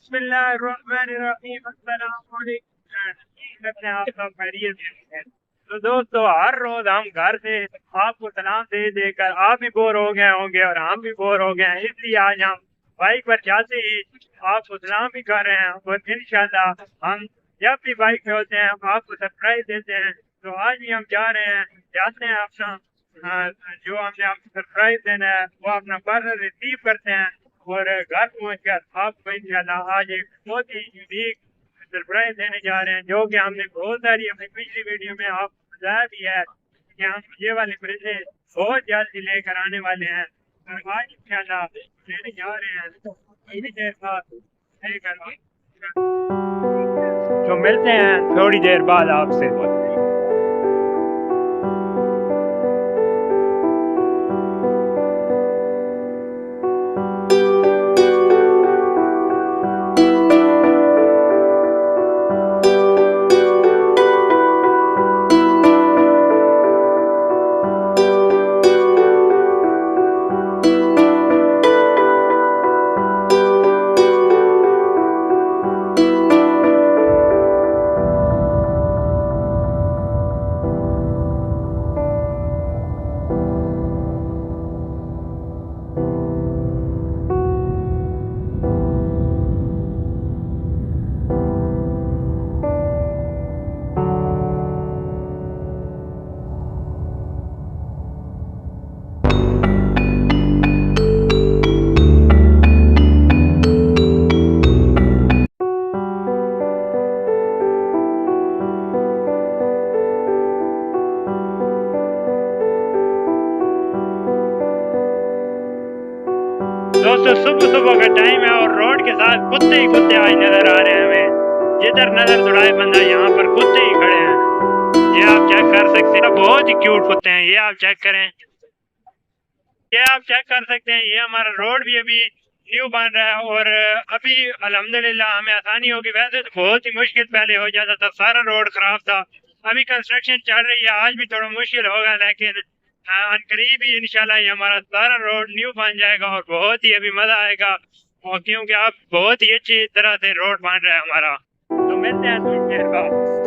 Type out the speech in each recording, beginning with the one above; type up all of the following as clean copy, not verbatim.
बिस्मिल्लाहिर्रहमानिर्रहीम, अस्सलाम वालेकुम। करते हैं आप सब खैरियत से हैं। तो दोस्तों, हर रोज हम घर से आपको सलाम दे देकर आप भी बोर हो गए होंगे और हम भी बोर हो गए हैं, इसलिए आज हम बाइक पर जाते ही आपको सलाम भी कर रहे हैं और इंशाल्लाह हम जब भी बाइक पे होते हैं हम आपको सरप्राइज देते हैं। तो आज भी हम जा रहे हैं, जाते हैं अपना जो हमने आपको सरप्राइज देना है वो अपना पार्सल रिसीव करते हैं और घर पहुंचकर आपको इंशाल्लाह आज एक बहुत ही यूनिक सरप्राइज देने जा रहे हैं, जो कि हमने बहुत सारी अपनी पिछली वीडियो में आपको बताया भी है कि हम ये वाले प्रेजेंट बहुत जल्दी लेकर आने वाले हैं और आज इंशाल्लाह लेने जा रहे हैं। तो थोड़ी देर बाद लेकर तो मिलते हैं थोड़ी देर बाद आपसे। दोस्तों, सुबह सुबह का टाइम है और रोड के साथ कुत्ते ही कुत्ते आज नजर आ रहे हैं हमें। जिधर नजर दौड़ाए बंदा यहाँ पर कुत्ते ही खड़े हैं। ये आप चेक कर सकते हैं, बहुत ही क्यूट कुत्ते हैं। ये आप चेक करें, ये आप चेक कर सकते हैं। ये हमारा रोड भी अभी न्यू बन रहा है और अभी अल्हम्दुलिल्लाह हमें आसानी होगी। वैसे तो बहुत ही मुश्किल पहले हो जाता था, सारा रोड खराब था। अभी कंस्ट्रक्शन चल रही है, आज भी थोड़ा मुश्किल होगा, लेकिन अनकरीब ही इंशाल्लाह ये हमारा सारा रोड न्यू बन जाएगा और बहुत ही अभी मजा आएगा, और क्योंकि आप बहुत ही अच्छी तरह से रोड बन रहा है हमारा। तो मिलते हैं थोड़ी देर बाद।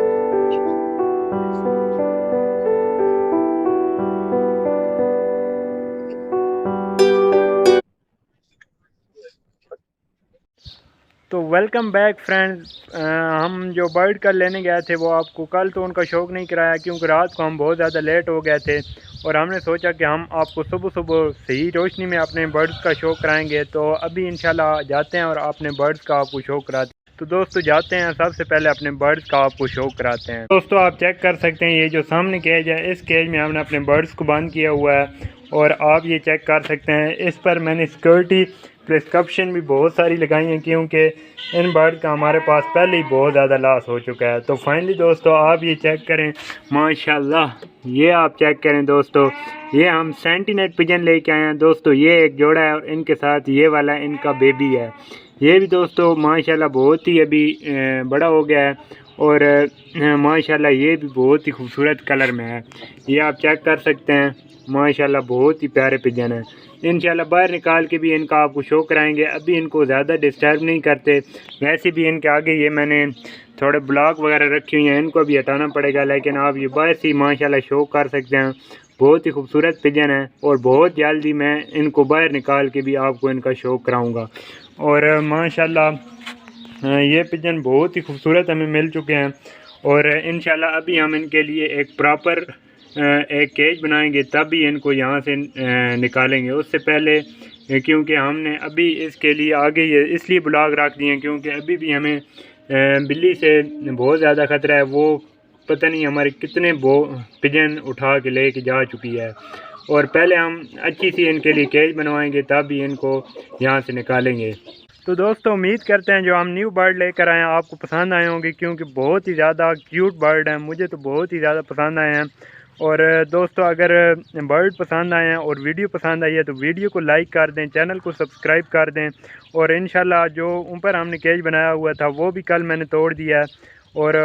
तो वेलकम बैक फ्रेंड्स। हम जो बर्ड कल लेने गए थे वो आपको कल तो उनका शौक़ नहीं कराया, क्योंकि रात को हम बहुत ज़्यादा लेट हो गए थे और हमने सोचा कि हम आपको सुबह सुबह सही रोशनी में अपने बर्ड्स का शौक़ कराएंगे। तो अभी इंशाल्लाह जाते हैं और अपने बर्ड्स का आपको शौक़ कराते हैं। तो दोस्तों जाते हैं, सबसे पहले अपने बर्ड्स का आपको शौक़ कराते हैं। दोस्तों आप चेक कर सकते हैं, ये जो सामने केज है, इस केज में हमने अपने बर्ड्स को बंद किया हुआ है और आप ये चेक कर सकते हैं इस पर मैंने सिक्योरिटी प्रिस्क्रिप्शन भी बहुत सारी लगाई हैं, क्योंकि इन बर्ड का हमारे पास पहले ही बहुत ज़्यादा लॉस हो चुका है। तो फाइनली दोस्तों आप ये चेक करें, माशाल्लाह ये आप चेक करें दोस्तों, ये हम सेंटीनेट पिजन लेके आए हैं दोस्तों। ये एक जोड़ा है और इनके साथ ये वाला इनका बेबी है। ये भी दोस्तों माशाल्लाह बहुत ही अभी बड़ा हो गया है और माशाल्लाह ये भी बहुत ही खूबसूरत कलर में है। ये आप चेक कर सकते हैं, माशाल्लाह बहुत ही प्यारे पिजन है। इंशाल्लाह बाहर निकाल के भी इनका आपको शो कराएंगे। अभी इनको ज़्यादा डिस्टर्ब नहीं करते, वैसे भी इनके आगे ये मैंने थोड़े ब्लॉक वगैरह रखी हुई हैं, इनको भी हटाना पड़ेगा, लेकिन आप ये बाहर से माशाल्लाह शो कर सकते हैं। बहुत ही खूबसूरत पिजन है और बहुत जल्दी मैं इनको बाहर निकाल के भी आपको इनका शो कराऊँगा। और माशाल्लाह ये पिजन बहुत ही खूबसूरत हमें मिल चुके हैं और इंशाल्लाह अभी हम इनके लिए एक प्रॉपर एक केज बनाएंगे, तब भी इनको यहाँ से निकालेंगे। उससे पहले क्योंकि हमने अभी इसके लिए आगे ये इसलिए ब्लॉक रख दिए हैं क्योंकि अभी भी हमें बिल्ली से बहुत ज़्यादा ख़तरा है। वो पता नहीं हमारे कितने पिजन उठा के ले जा चुकी है और पहले हम अच्छी सी इनके लिए केज बनवाएंगे, तब भी इनको यहाँ से निकालेंगे। तो दोस्तों उम्मीद करते हैं जो हम न्यू बर्ड लेकर आए हैं आपको पसंद आए होंगे, क्योंकि बहुत ही ज़्यादा क्यूट बर्ड हैं, मुझे तो बहुत ही ज़्यादा पसंद आए हैं। और दोस्तों अगर बर्ड पसंद आए हैं और वीडियो पसंद आई है तो वीडियो को लाइक कर दें, चैनल को सब्सक्राइब कर दें और इंशाल्लाह जो ऊपर हमने केज बनाया हुआ था वो भी कल मैंने तोड़ दिया है और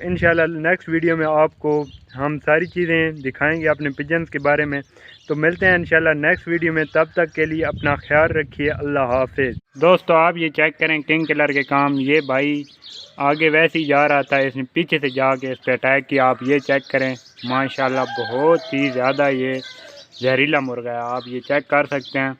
इंशाल्लाह नेक्स्ट वीडियो में आपको हम सारी चीज़ें दिखाएंगे अपने पिजन्स के बारे में। तो मिलते हैं इंशाल्लाह नेक्स्ट वीडियो में, तब तक के लिए अपना ख्याल रखिए। अल्लाह हाफिज़। दोस्तों आप ये चेक करें किंग किलर के काम, ये भाई आगे वैसे ही जा रहा था, इसने पीछे से जाके इस पर अटैक किया। आप ये चेक करें माशाल्लाह बहुत ही ज़्यादा ये जहरीला मुर्गा है, आप ये चेक कर सकते हैं।